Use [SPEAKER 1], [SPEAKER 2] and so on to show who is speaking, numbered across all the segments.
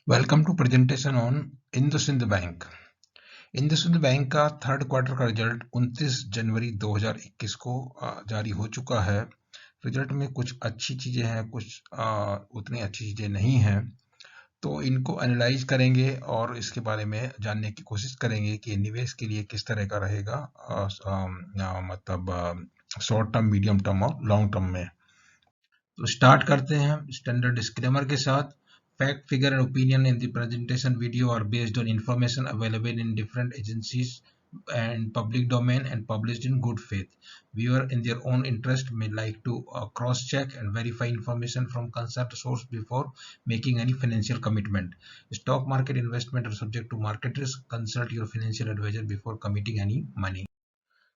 [SPEAKER 1] Welcome to presentation on IndusInd bank. IndusInd bank का third quarter का result 29 जनवरी 2021 को जारी हो चुका है। रिजल्ट में कुछ अच्छी चीजें हैं, कुछ उतनी अच्छी चीजें नहीं हैं, तो इनको एनालाइज करेंगे और इसके बारे में जानने की कोशिश करेंगे कि निवेश के लिए किस तरह का रहेगा, मतलब शॉर्ट टर्म, मीडियम टर्म और लॉन्ग टर्म में। तो स्टार्ट करते हैं स्टैंडर्ड डिस्क्लेमर के साथ। Fact, figure, and opinion in the presentation video are based on information available in different agencies and public domain and published in good faith. Viewer in their own interest may like to cross-check and verify information from concerned source before making any financial commitment. Stock market investment are subject to market risk. Consult your financial advisor before committing any money.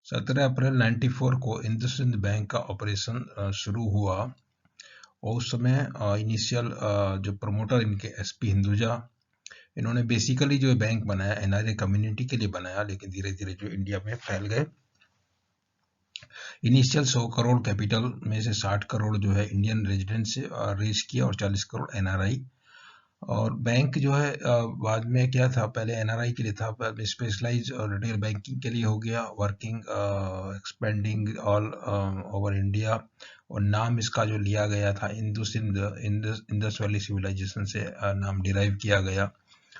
[SPEAKER 1] 17 अप्रैल 94 को IndusInd bank का operation शुरू हुआ और उस समय initial जो promoter इनके SP Hinduja, इन्होंने बेसिकली जो बैंक बनाया एनआरए कम्युनिटी के लिए बनाया, लेकिन धीरे धीरे जो इंडिया में फैल गए। इनिशियल 100 करोड़ कैपिटल में से 60 करोड़ जो है इंडियन रेजिडेंट से रेज किया और 40 करोड़ एनआरआई। और बैंक जो है बाद में क्या था, पहले एनआरआई के लिए था, स्पेशलाइज और रिटेल बैंकिंग के लिए हो गया, working expanding all over India. और नाम इसका जो लिया गया था इंडस वैली सिविलाइजेशन से नाम डिराइव किया गया।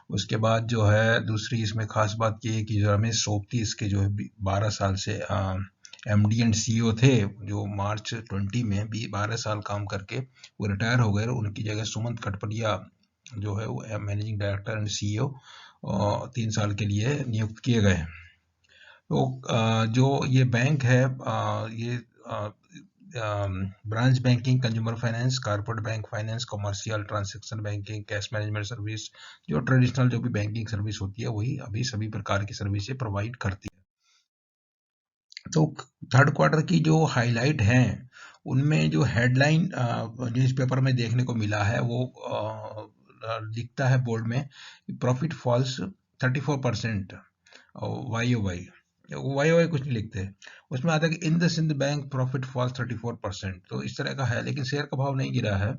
[SPEAKER 1] उसके बाद जो है दूसरी इसमें खास बात ये है कि जो रमेश सोपती इसके जो है 12 साल से एमडी एंड सीईओ थे, जो मार्च 20 में भी 12 साल काम करके वो रिटायर हो गए। उनकी जगह सुमंत कटपड़िया जो है वो मैनेजिंग डायरेक्टर एंड सीईओ 3 साल के लिए नियुक्त किए गए। तो जो ये बैंक है, ये branch banking, consumer finance, corporate bank finance, commercial transaction banking, cash management service, जो ट्रेडिशनल जो भी बैंकिंग सर्विस होती है वही अभी सभी प्रकार की सर्विसेज प्रोवाइड करती है। तो थर्ड क्वार्टर की जो हाईलाइट हैं उनमें जो हेडलाइन न्यूज़पेपर में देखने को मिला है वो लिखता है बोर्ड में, प्रॉफिट फॉल्स 34% वाई वाई कुछ नहीं लिखते, उसमें आता है कि इंडसइंड बैंक प्रॉफिट फॉल्स 34%। तो इस तरह का है, लेकिन शेयर का भाव नहीं गिरा है।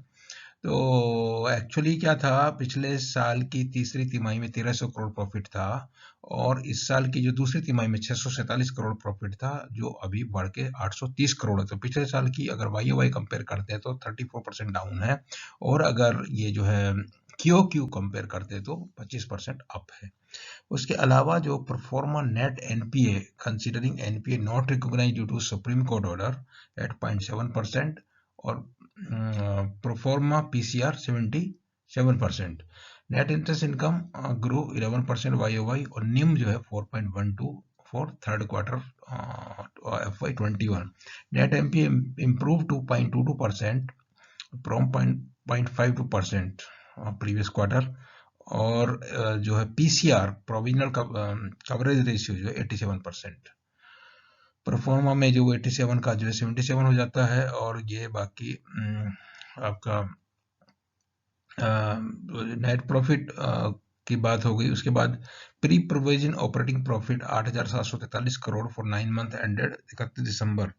[SPEAKER 1] तो एक्चुअली क्या था, पिछले साल की तीसरी तिमाही में 1300 करोड़ प्रॉफिट था और इस साल की जो दूसरी तिमाही में 647 करोड़ प्रॉफिट था, जो अभी बढ़ के 830 करोड़ है। तो पिछले साल की अगर वाई कंपेयर करते हैं तो 34% डाउन है, और अगर ये जो है क्यू कंपेयर करते हैं तो 25% अप है। उसके अलावा जो proforma net NPA considering NPA not recognised due to Supreme Court order at 0.7% और proforma PCR 77%। Net interest income grow 11% Y और निम जो है 4.12 for third quarter FY21। Net NPA improve 2.22% from 0.52% previous quarter. और जो है PCR provisional coverage ratio जो है 87%। Pro forma में जो 87 का जो है 77 हो जाता है। और ये बाकी आपका नेट प्रॉफिट की बात हो गई। उसके बाद pre provision operating profit 8,743 crore for 9 month ended 31 दिसंबर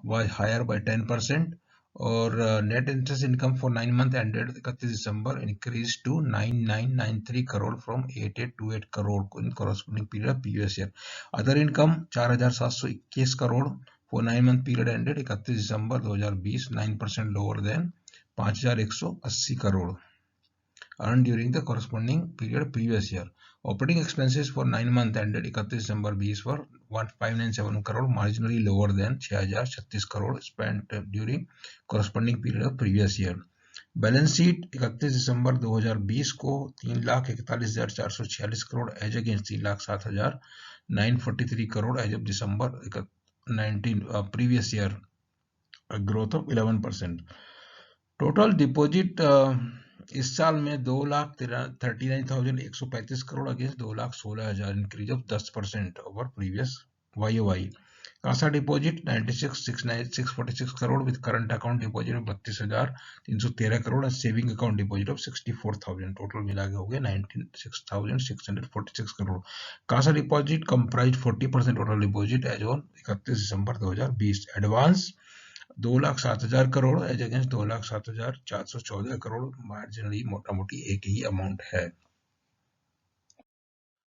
[SPEAKER 1] वाज हायर बाय 10%। और net interest income for 9 month ended 31 दिसंबर increase to 9993 crore from 8828 crore in corresponding period previous year. Other income 4721 crore for 9 month period ended 31 दिसंबर 2020, 9% lower than 5180 crore earned during the corresponding period previous year. Operating expenses for 9 month ended 31 December 20 were 1597 crore, marginally lower than 6036 crore spent during corresponding period of previous year. Balance sheet 31 दिसंबर 2020 को 3,41,446 crore as against 3,07,943 crore as of दिसंबर 19 previous year, growth of 11%। Total deposit इस साल में 2,39,135 crore against 2,16,000, increase of 10% over previous Y. CASA deposit 96,646 crore with current account deposit में 32,313 crore, saving account deposit of 64,000, total मिला के हो गया 96,646 crore. CASA deposit comprise 40% total deposit as on 31 दिसंबर 2020। Advance 2,07,000 crore as against 2,07,414 crore, marginally मोटा मोटी एक ही अमाउंट है।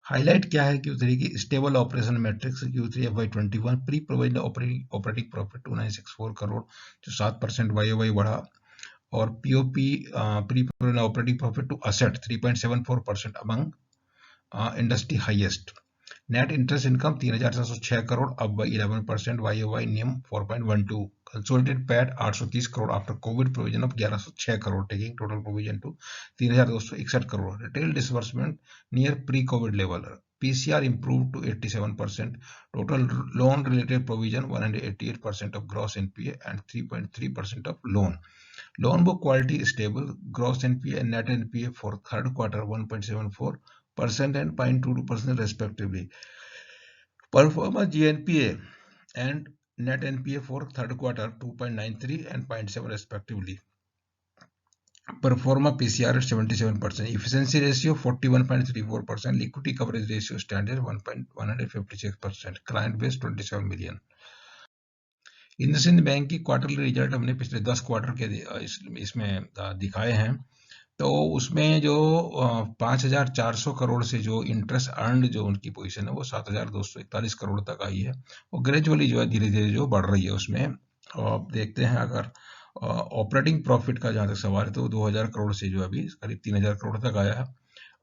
[SPEAKER 1] हाईलाइट क्या है Q3 की? Stable operation matrix Q3 FY21 pre provision operating profit 2964 crore जो 7% YOY बढ़ा, और POP pre provision operating profit to asset 3.74% among industry highest. Net interest income 3,706 crore अब 11% YOY, NIM 4.12। Consolidated PAT 830 crore after COVID provision of 1106 crore, taking total provision to 3,261 crore. Retail disbursement near pre COVID level. PCR improved to 87%. Total loan related provision 188% of gross NPA and 3.3% of loan. Loan book quality stable. Gross NPA and net NPA for third quarter 1.74% and 0.22% respectively. Performa GNPA and net NPA for third quarter 2.93 and 0.7 respectively. Performa PCR at 77%. Efficiency ratio 41.34%. Liquidity coverage ratio standard 1.156%. Client base 27 million. IndusInd bank की quarterly result हमने पिछले 10 quarter के इसमें दिखाए हैं। तो उसमें जो 5,400 करोड़ से जो इंटरेस्ट अर्नड जो उनकी पोजीशन है वो 7,241 करोड़ तक आई है, वो ग्रेजुअली जो है धीरे धीरे जो बढ़ रही है उसमें। आप देखते हैं अगर ऑपरेटिंग प्रॉफिट का जहाँ तक सवाल है तो 2,000 करोड़ से जो अभी करीब 3,000 करोड़ तक आया है।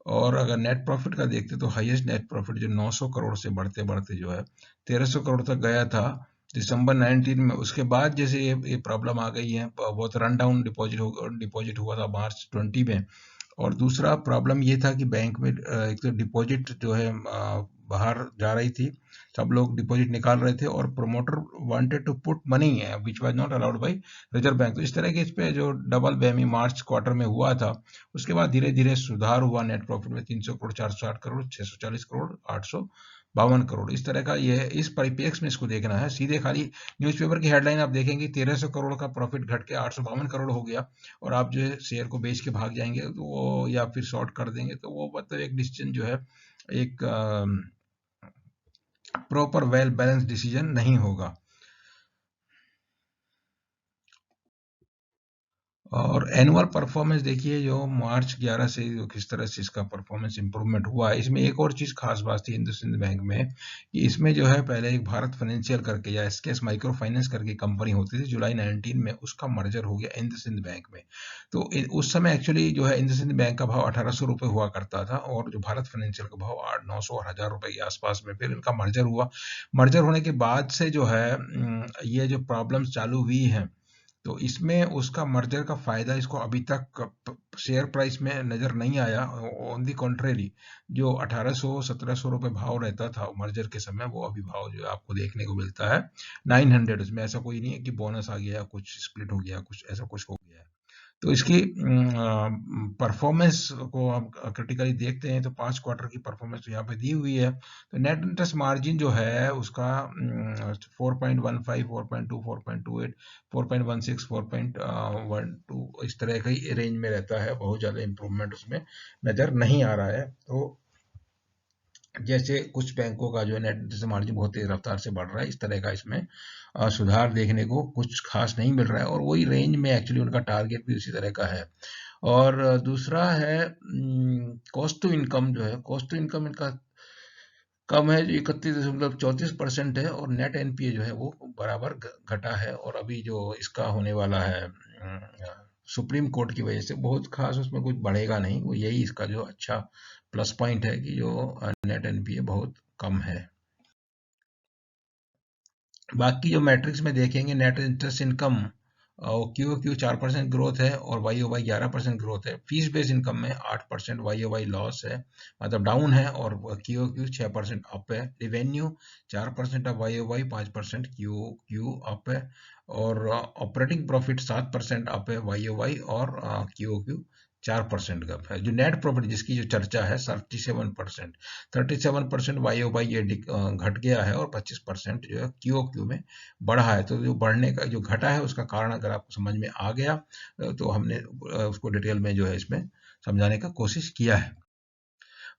[SPEAKER 1] और अगर नेट प्रॉफिट का देखते तो हाईएस्ट नेट प्रॉफिट जो 900 करोड़ से बढ़ते बढ़ते जो है 1,300 करोड़ तक गया था दिसंबर 19 में। उसके बाद जैसे ये प्रॉब्लम आ गई है, बहुत रन डाउन डिपॉजिट हुआ था मार्च 20 में। और दूसरा प्रॉब्लम ये था कि बैंक में एक तो डिपॉजिट जो है बाहर जा रही थी, सब लोग डिपॉजिट निकाल रहे थे, और promoter wanted to put money which was not allowed by Reserve Bank. तो इस तरह के इस पे जो डबल बेमी मार्च क्वार्टर में हुआ था, उसके बाद धीरे धीरे सुधार हुआ नेट प्रॉफिट में 300 करोड़, 460 करोड़, 640 करोड़, 852 करोड़। इस तरह का ये इस परिप्रेक्ष्य में इसको देखना है। सीधे खाली न्यूज़पेपर की हेडलाइन आप देखेंगे 1,300 करोड़ का प्रॉफिट घट के 852 करोड़ हो गया, और आप जो है शेयर को बेच के भाग जाएंगे तो वो, या फिर शॉर्ट कर देंगे, तो वो मतलब एक डिसीजन जो है एक प्रॉपर वेल बैलेंस डिसीजन नहीं होगा। और एनुअल परफॉर्मेंस देखिए जो मार्च 11 से जो किस तरह से इसका परफॉर्मेंस इंप्रूवमेंट हुआ है। इसमें एक और चीज खास बात थी इंडसइंड बैंक में कि इसमें जो है पहले एक भारत फाइनेंशियल करके या एसकेएस माइक्रो फाइनेंस करके कंपनी होती थी, जुलाई 19 में उसका मर्जर हो गया इंडसइंड बैंक में। तो उस समय एक्चुअली जो है इंडसइंड बैंक का भाव 1,800 रुपये हुआ करता था, और जो भारत फाइनेंशियल का भाव 800-900 और 1,000 रुपये के आसपास में। फिर इनका मर्जर हुआ। मर्जर होने के बाद से जो है ये जो प्रॉब्लम्स चालू हुई हैं, तो इसमें उसका मर्जर का फायदा इसको अभी तक शेयर प्राइस में नजर नहीं आया। ऑन दी कॉन्ट्रेरी, जो 1,800-1,700 रुपये भाव रहता था मर्जर के समय, वो अभी भाव जो है आपको देखने को मिलता है 900। उसमें ऐसा कोई नहीं है कि बोनस आ गया, कुछ स्प्लिट हो गया, कुछ ऐसा कुछ हो गया है। तो इसकी परफॉर्मेंस को हम क्रिटिकली देखते हैं तो 5 क्वार्टर की परफॉर्मेंस यहाँ पे दी हुई है। तो नेट इंटरेस्ट मार्जिन जो है उसका 4.15, 4.2, 4.28, 4.16, 4.12 इस तरह का ही रेंज में रहता है। बहुत ज़्यादा इम्प्रूवमेंट उसमें नज़र नहीं आ रहा है। तो जैसे कुछ बैंकों का जो है नेट इंटरेस्ट मार्जिन बहुत तेज रफ्तार से बढ़ रहा है, इस तरह का इसमें सुधार देखने को कुछ खास नहीं मिल रहा है, और वही रेंज में एक्चुअली उनका टारगेट भी उसी तरह का है। और दूसरा है कॉस्ट टू इनकम, जो है कॉस्ट टू इनकम इनका कम है, जो 31.34% है, और नेट एनपीए जो है वो बराबर घटा है। और अभी जो इसका होने वाला है सुप्रीम कोर्ट की वजह से बहुत खास उसमें कुछ बढ़ेगा नहीं, वो यही इसका जो अच्छा प्लस पॉइंट है कि जो नेट एनपीए बहुत कम है। बाकी जो मैट्रिक्स में देखेंगे, net interest income Q 4% growth है, और वाई ओ वाई 11% ग्रोथ है। फीस बेस्ड इनकम में 8% वाई ओ वाई लॉस है, मतलब डाउन है, और क्यू 6% अप है। Revenue 4% of Y O Y, 5% Q up है, और ऑपरेटिंग प्रॉफिट 7% अप है वाई ओ वाई, और क्यू 4% का है। जो नेट प्रॉफिट जिसकी जो चर्चा है 37% वाई ओ वाई ये घट गया है, और 25% जो है क्यू में बढ़ा है। तो जो बढ़ने का जो घटा है उसका कारण अगर आपको समझ में आ गया तो हमने उसको डिटेल में जो है इसमें समझाने का कोशिश किया है।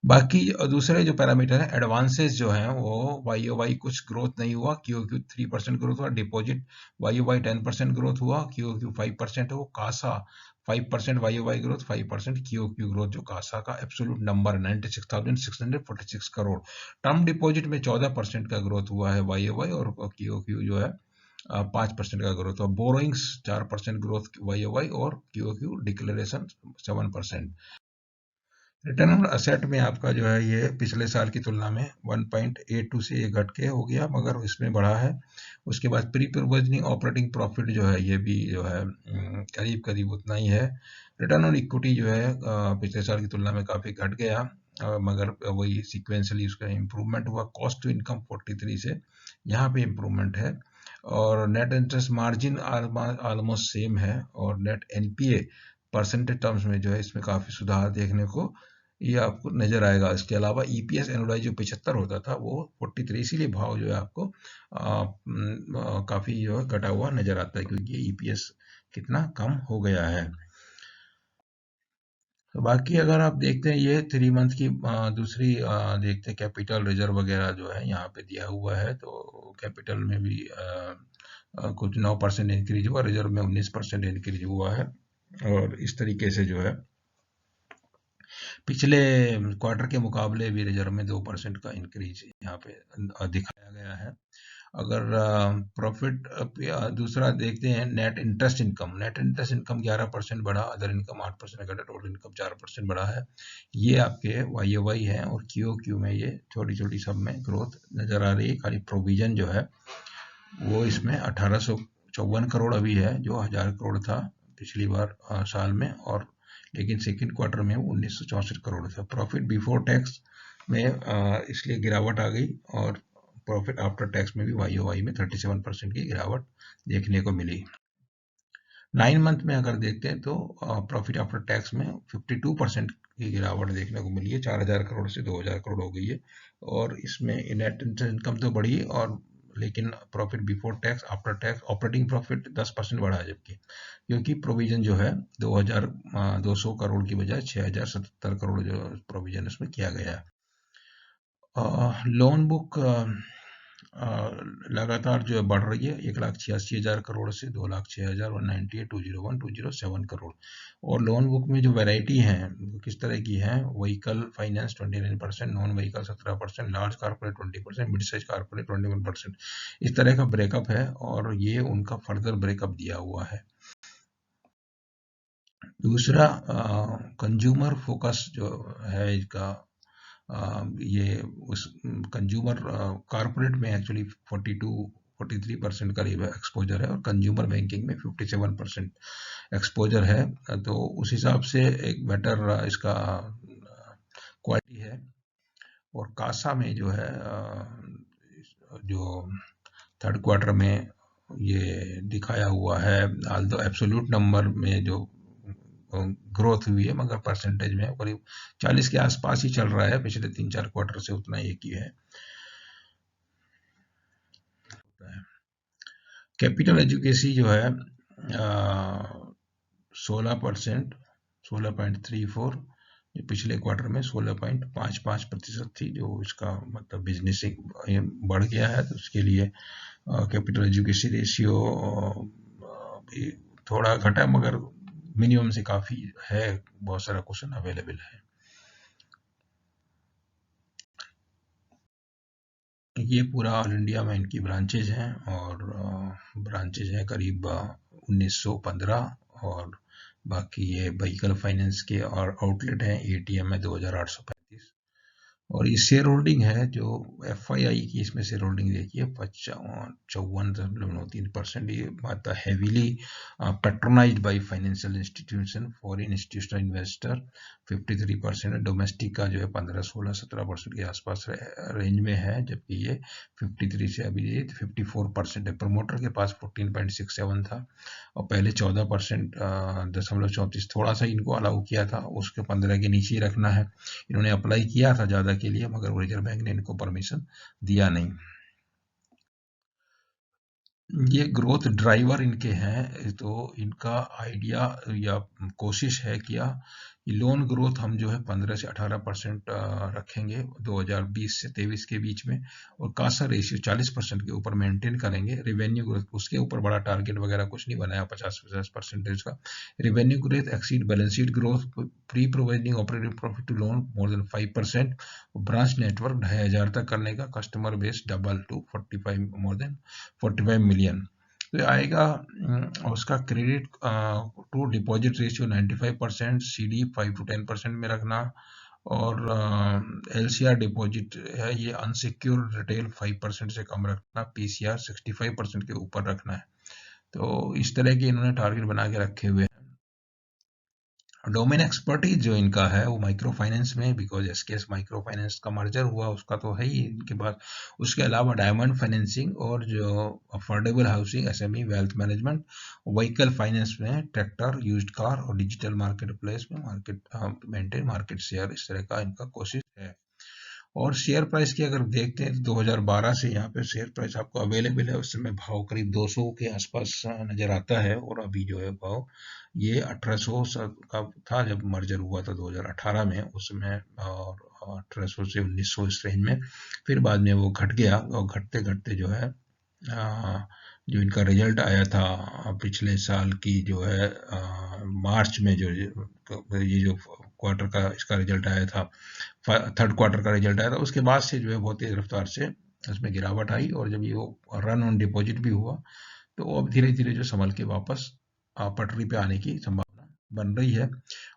[SPEAKER 1] बाकी दूसरे जो पैरामीटर है एडवांसेस जो हैं वो वाई ओ वाई कुछ ग्रोथ नहीं हुआ, क्यू क्यू 3% ग्रोथ हुआ, deposit Y O Y 10% growth हुआ, क्यू क्यू 5% हो, Kasa 5% Y O Y growth, 5% Q Q growth, जो कासा का absolute number 96,646 crore. Term deposit में 14% का ग्रोथ हुआ है वाई ओ वाई, और क्यू क्यू जो है 5% का ग्रोथ हुआ। Borrowings 4% growth Y O Y, और Q Q declaration 7%। Return on asset में आपका जो है ये पिछले साल की तुलना में 1.82 से ये घट के हो गया, मगर इसमें बढ़ा है। उसके बाद प्री प्रोविजनिंग ऑपरेटिंग प्रॉफिट जो है ये भी जो है करीब करीब उतना ही है। रिटर्न ऑन इक्विटी जो है पिछले साल की तुलना में काफ़ी घट गया, मगर वही सिक्वेंशली उसका इम्प्रूवमेंट हुआ। कॉस्ट टू इनकम 43 से यहाँ पे इम्प्रूवमेंट है, और net interest margin almost same है, और नेट एनपीए परसेंटेज टर्म्स में जो है इसमें काफ़ी सुधार देखने को ये आपको नजर आएगा। इसके अलावा ईपीएस एनुलाइज जो 75 होता था वो 43, इसीलिए भाव जो है आपको काफी जो है घटा हुआ नजर आता है, क्योंकि ये ईपीएस कितना कम हो गया है। तो बाकी अगर आप देखते हैं ये 3 मंथ की दूसरी देखते हैं कैपिटल रिजर्व वगैरह जो है यहाँ पे दिया हुआ है, तो कैपिटल में भी कुछ 9% इंक्रीज हुआ, रिजर्व में 19% इंक्रीज हुआ है, और इस तरीके से जो है पिछले क्वार्टर के मुकाबले भी रिजर्व में 2% का इंक्रीज यहाँ पे दिखाया गया है। अगर प्रॉफिट दूसरा देखते हैं net interest income, net interest income 11% बढ़ा, अदर इनकम 8% घटा, टोटल इनकम 4% बढ़ा है। ये आपके वाई ओ वाई है, और क्यू क्यू में ये छोटी छोटी सब में ग्रोथ नजर आ रही है। खाली प्रोविजन जो है वो इसमें 1854 करोड़ अभी है, जो 1000 करोड़ था पिछली बार साल में, और लेकिन सेकंड क्वार्टर में 1964 करोड़ था। प्रॉफिट बिफोर टैक्स में इसलिए गिरावट आ गई, और प्रॉफिट आफ्टर टैक्स में भी वाई ओ वाई में 37% की गिरावट देखने को मिली। 9 मंथ में अगर देखते हैं तो प्रॉफिट आफ्टर टैक्स में 52% की गिरावट देखने को मिली है, 4000 करोड़ से 2000 करोड़ हो गई है। और इसमें नेट इंटरेस्ट इनकम तो बढ़ी, और लेकिन profit before tax after tax operating profit 10% बढ़ा है, जबकि क्योंकि प्रोविजन जो है 2200 करोड़ की बजाय 6077 करोड़ जो प्रोविजन उसमें किया गया है। लोन बुक लगातार जो है बढ़ रही है, 1,86,000 करोड़ से 2,06,000, 198,201,207 करोड़। और लोन बुक में जो वैरायटी है वो किस तरह की है, vehicle finance 29%, non vehicle 17%, large corporate 20%, mid size corporate 21%, इस तरह का ब्रेकअप है, और ये उनका फर्दर ब्रेकअप दिया हुआ है। दूसरा कंज्यूमर फोकस जो है इसका, ये उस कंज्यूमर कारपोरेट में एक्चुअली 43% करीब एक्सपोजर है, और कंज्यूमर बैंकिंग में 57% एक्सपोजर है। तो उस हिसाब से एक बेटर इसका क्वालिटी है। और कासा में जो है जो थर्ड क्वार्टर में ये दिखाया हुआ है, ऑल्दो एब्सोल्यूट नंबर में जो ग्रोथ हुई है, मगर परसेंटेज में करीब 40 के आसपास ही चल रहा है, पिछले 3-4 क्वार्टर से उतना एक ही है। कैपिटल एजुकेसी जो है 16%, 16.34, जो पिछले क्वार्टर में 16.55% थी, जो इसका मतलब बिजनेस बढ़ गया है, तो उसके लिए कैपिटल एजुकेसी रेशियो भी थोड़ा घटा, मगर मिनिमम से काफी है, बहुत सारा क्वेश्चन अवेलेबल है। ये पूरा ऑल इंडिया में इनकी ब्रांचेज हैं, और ब्रांचेज हैं करीब 1915, और बाकी ये व्हीकल फाइनेंस के और आउटलेट हैं, एटीएम है 2835, और ये शेयर होल्डिंग है जो एफआईआई की, इसमें शेयर होल्डिंग देखिए 54.93%। ये मतलब heavily patronised by financial institution, foreign institutional investor 53%, domestic का जो है 15-16-17% के आसपास रेंज में है, जबकि ये 53 से अभी ये 54% है। प्रमोटर के पास 14.67 था, और पहले 14.34 थोड़ा सा इनको अलाउ किया था, उसके 15 के नीचे ही रखना है। इन्होंने अप्लाई किया था ज्यादा के लिए, मगर रिजर्व बैंक ने इनको परमिशन दिया नहीं। ये ग्रोथ ड्राइवर इनके हैं, तो इनका आइडिया या कोशिश है किया ये लोन ग्रोथ हम जो है 15 से 18% रखेंगे 2020 से 23 के बीच में, और कासा रेशियो 40% के ऊपर मेंटेन करेंगे। रिवेन्यू ग्रोथ उसके ऊपर बड़ा टारगेट वगैरह कुछ नहीं बनाया 50% का। Revenue growth exceed balance sheet growth, pre provisioning operating profit to loan more than 5%, branch network 2500 तक करने का, customer base double to 45 more than 45 million. तो आएगा उसका credit to deposit ratio 95%, CD 5 to 10% में रखना, और LCR डिपॉजिट है ये अनसिक्योर्ड रिटेल 5% से कम रखना, PCR 65% के ऊपर रखना है। तो इस तरह के इन्होंने टारगेट बना के रखे हुए हैं। डोमेन एक्सपर्टीज जो इनका है वो माइक्रो फाइनेंस में, बिकॉज एसकेएस माइक्रो फाइनेंस का मर्जर हुआ उसका तो है ही इनके पास। उसके अलावा डायमंड फाइनेंसिंग और जो affordable housing, SME, wealth management, vehicle finance में ट्रैक्टर, यूज्ड कार, और डिजिटल मार्केट प्लेस में मार्केट मेंटेन मार्केट शेयर, इस तरह का इनका कोशिश है। और शेयर प्राइस की अगर देखते हैं तो 2012 से यहाँ पे शेयर प्राइस आपको अवेलेबल है, उस समय भाव करीब 200 के आसपास नजर आता है, और अभी जो है भाव ये 1800 का था जब मर्जर हुआ था 2018 में, उस समय, और 1800 से 1900 इस रेंज में। फिर बाद में वो घट गया, और घटते घटते जो है जो इनका रिजल्ट आया था पिछले साल की जो है मार्च में, जो ये जो क्वार्टर का इसका रिजल्ट आया था, थर्ड क्वार्टर का रिजल्ट आया था, उसके बाद से जो है बहुत तेज रफ्तार से उसमें गिरावट आई, और जब ये रन ऑन डिपॉजिट भी हुआ तो अब धीरे धीरे जो संभल के वापस पटरी पे आने की संभावना बन रही है।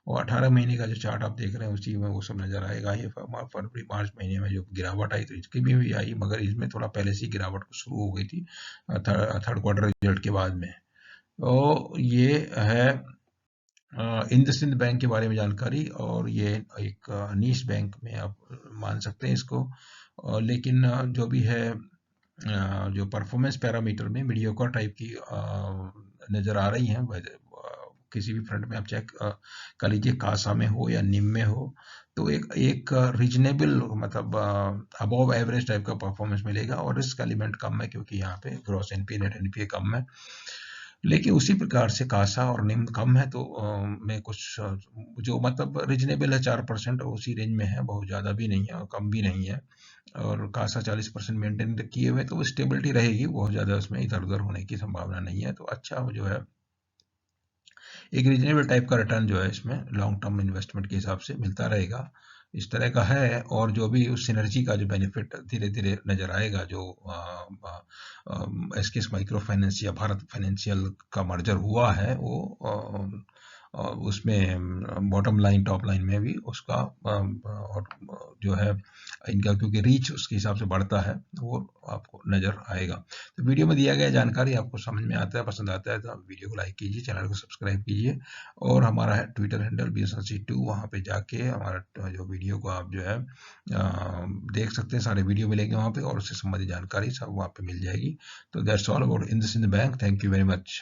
[SPEAKER 1] और 18 महीने का जो चार्ट आप देख रहे हैं उसी में वो सब नजर आएगा। ये फरवरी मार्च महीने में जो गिरावट आई तो इसकी भी आई, मगर इसमें थोड़ा पहले से गिरावट शुरू हो गई थी थर्ड क्वार्टर रिजल्ट के बाद में। तो ये है इंडसइंड बैंक के बारे में जानकारी, और ये एक नीश बैंक में आप मान सकते हैं इसको। लेकिन जो भी है जो परफॉर्मेंस पैरामीटर में मीडियोकर टाइप की नज़र आ रही हैं। किसी भी फ्रंट में आप चेक कर लीजिए, कासा में हो या निम में हो, तो एक रीजनेबल मतलब अबव एवरेज टाइप का परफॉर्मेंस मिलेगा, और रिस्क एलिमेंट कम है क्योंकि यहाँ पे ग्रॉस एनपीए नेट एनपीए कम है। लेकिन उसी प्रकार से कासा और निम कम है, तो में कुछ जो मतलब रीजनेबल है 4%, उसी रेंज में है, बहुत ज़्यादा भी नहीं है और कम भी नहीं है। और कासा 40% मेंटेन किए हुए, तो स्टेबिलिटी रहेगी, बहुत ज़्यादा उसमें इधर उधर होने की संभावना नहीं है। तो अच्छा जो है एक रीजनेबल टाइप का रिटर्न जो है इसमें लॉन्ग टर्म इन्वेस्टमेंट के हिसाब से मिलता रहेगा, इस तरह का है। और जो भी उस सिनर्जी का जो बेनिफिट धीरे धीरे नजर आएगा, जो एसकेएस माइक्रो फाइनेंस या भारत फाइनेंशियल का मर्जर हुआ है, वो उसमें बॉटम लाइन टॉप लाइन में भी उसका और जो है इनका क्योंकि रीच उसके हिसाब से बढ़ता है, वो आपको नजर आएगा। तो वीडियो में दिया गया जानकारी आपको समझ में आता है, पसंद आता है तो आप वीडियो को लाइक कीजिए, चैनल को सब्सक्राइब कीजिए, और हमारा है ट्विटर हैंडल BSNC2, वहाँ पे जाके हमारा जो वीडियो को आप जो है देख सकते हैं, सारे वीडियो मिलेंगे वहाँ पे, और उससे संबंधित जानकारी सब वहाँ पे मिल जाएगी। तो that's all about IndusInd bank. Thank you very much.